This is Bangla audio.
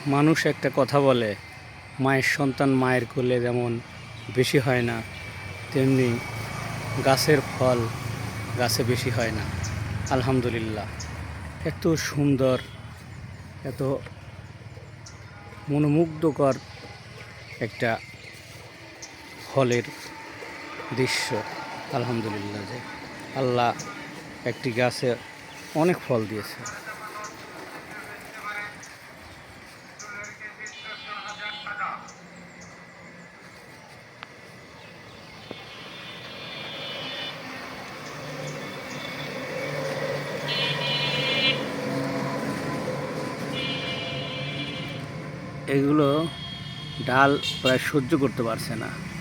মানুষ একটা কথা বলে, মায়ের সন্তান মায়ের কোলে যেমন বেশি হয় না, তেমনি গাছের ফল গাছে বেশি হয় না। আলহামদুলিল্লাহ, এত সুন্দর, এত মনোমুগ্ধকর একটা ফলের দৃশ্য। আলহামদুলিল্লাহ যে আল্লাহ একটি গাছে অনেক ফল দিয়েছে। এগুলো ডাল প্রায় সহ্য করতে পারছে না।